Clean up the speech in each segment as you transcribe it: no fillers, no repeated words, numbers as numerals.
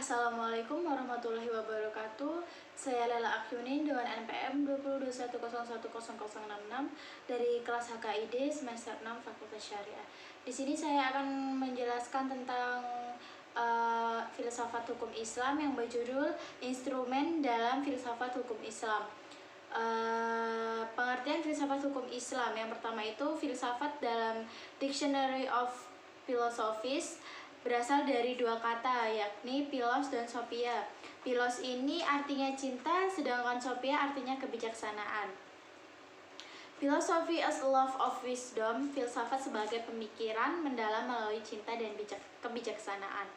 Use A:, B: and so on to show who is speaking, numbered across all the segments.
A: Assalamualaikum warahmatullahi wabarakatuh. Saya Lela Akyunin dengan NPM 2021000066 dari kelas HKID semester 6 Fakultas Syariah. Di sini saya akan menjelaskan tentang filsafat hukum Islam yang berjudul Instrumen dalam Filsafat Hukum Islam. Pengertian filsafat hukum Islam yang pertama itu filsafat dalam Dictionary of Philosophies berasal dari dua kata, yakni philos dan sophia. Philos ini artinya cinta, sedangkan sophia artinya kebijaksanaan. Philosophy as love of wisdom, filsafat sebagai pemikiran mendalam melalui cinta dan kebijaksanaan.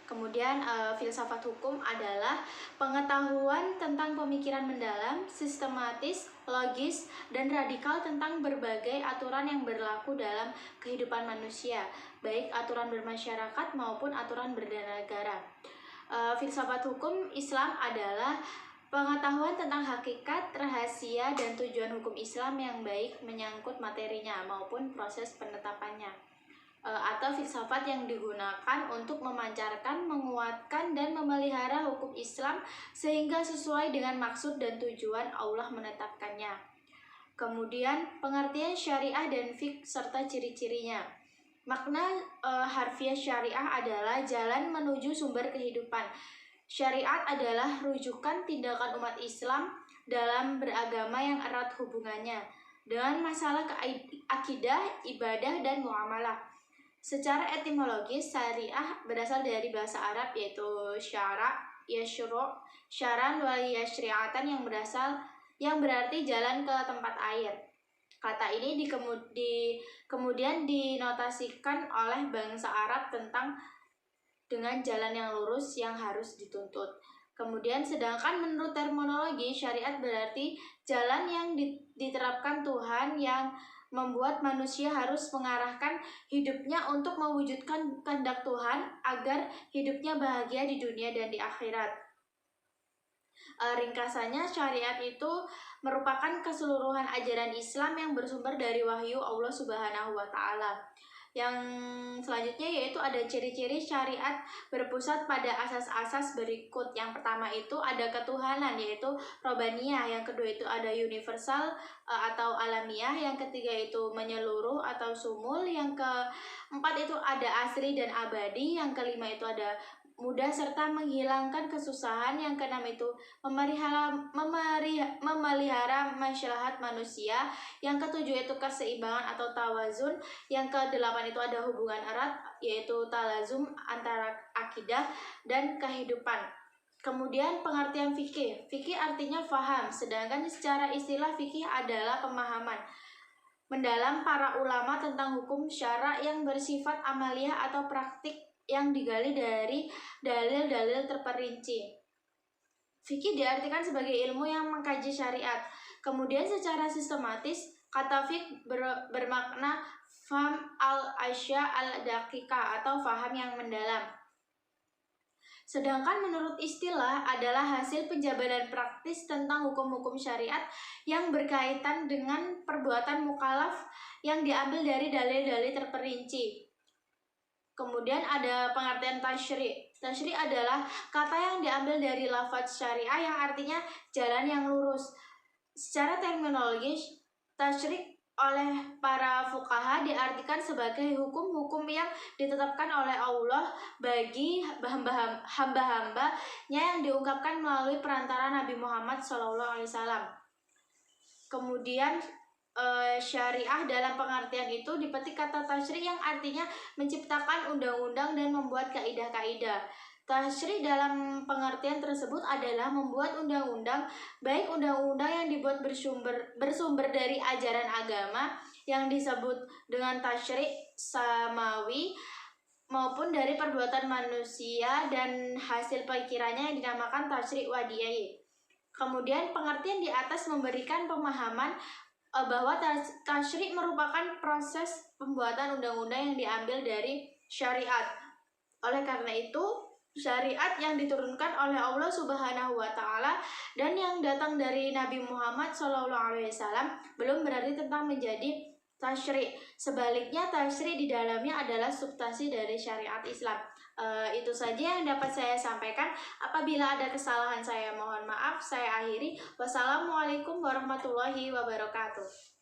A: Kemudian filsafat hukum adalah pengetahuan tentang pemikiran mendalam, sistematis, logis, dan radikal tentang berbagai aturan yang berlaku dalam kehidupan manusia, baik aturan bermasyarakat maupun aturan bernegara. Filsafat hukum Islam adalah pengetahuan tentang hakikat, rahasia, dan tujuan hukum Islam yang baik menyangkut materinya maupun proses penetapannya. Atau filsafat yang digunakan untuk memancarkan, menguatkan, dan memelihara hukum Islam sehingga sesuai dengan maksud dan tujuan Allah menetapkannya. Kemudian pengertian syariah dan fiqh serta ciri-cirinya. Makna harfiah syariah adalah jalan menuju sumber kehidupan. Syariat adalah rujukan tindakan umat Islam dalam beragama yang erat hubungannya dengan masalah akidah, ibadah, dan muamalah. Secara etimologis, syariah berasal dari bahasa Arab yaitu syara, yashru, syaran wa yashri'atan yang berarti jalan ke tempat air. Kata ini kemudian dinotasikan oleh bangsa Arab dengan jalan yang lurus yang harus dituntut. Kemudian sedangkan menurut terminologi, syariat berarti jalan yang diterapkan Tuhan yang membuat manusia harus mengarahkan hidupnya untuk mewujudkan kehendak Tuhan agar hidupnya bahagia di dunia dan di akhirat. Ringkasannya, syariat itu merupakan keseluruhan ajaran Islam yang bersumber dari wahyu Allah Subhanahu wa Ta'ala. Yang selanjutnya yaitu ada ciri-ciri syariat berpusat pada asas-asas berikut. Yang pertama itu ada ketuhanan yaitu robaniyah, yang kedua itu ada universal atau alamiah, yang ketiga itu menyeluruh atau sumul, yang keempat itu ada asri dan abadi, yang kelima itu ada mudah serta menghilangkan kesusahan, yang keenam itu memelihara maslahat manusia, yang ketujuh itu keseimbangan atau tawazun, yang kedelapan itu ada hubungan erat yaitu talazum antara akidah dan kehidupan. Kemudian pengertian fikih. Fikih artinya faham, sedangkan secara istilah fikih adalah pemahaman mendalam para ulama tentang hukum syara yang bersifat amaliyah atau praktik yang digali dari dalil-dalil terperinci. Fikih diartikan sebagai ilmu yang mengkaji syariat. Kemudian secara sistematis, kata fiqh bermakna faham al-asya al-daqiqah atau faham yang mendalam. Sedangkan menurut istilah adalah hasil penjabaran praktis tentang hukum-hukum syariat yang berkaitan dengan perbuatan mukallaf yang diambil dari dalil-dalil terperinci. Kemudian ada pengertian tasyri'. Tasyri' adalah kata yang diambil dari lafaz syariah yang artinya jalan yang lurus. Secara terminologis, tasyri' oleh para fuqaha diartikan sebagai hukum-hukum yang ditetapkan oleh Allah bagi hamba-hambanya yang diungkapkan melalui perantara Nabi Muhammad SAW. Kemudian syariah dalam pengertian itu dipetik kata tasyri' yang artinya menciptakan undang-undang dan membuat kaidah-kaidah. Tasyri' dalam pengertian tersebut adalah membuat undang-undang, baik undang-undang yang dibuat bersumber dari ajaran agama yang disebut dengan tasyri' samawi maupun dari perbuatan manusia dan hasil pikirannya yang dinamakan tasyri' wadiyai. Kemudian pengertian di atas memberikan pemahaman bahwa tasyri' merupakan proses pembuatan undang-undang yang diambil dari syariat. Oleh karena itu, syariat yang diturunkan oleh Allah Subhanahu wa Ta'ala dan yang datang dari Nabi Muhammad SAW belum berarti tentang menjadi tasyri. Sebaliknya, tasyri di dalamnya adalah substansi dari syariat Islam. Itu saja yang dapat saya sampaikan. Apabila ada kesalahan, saya mohon maaf. Saya akhiri. Wassalamualaikum warahmatullahi wabarakatuh.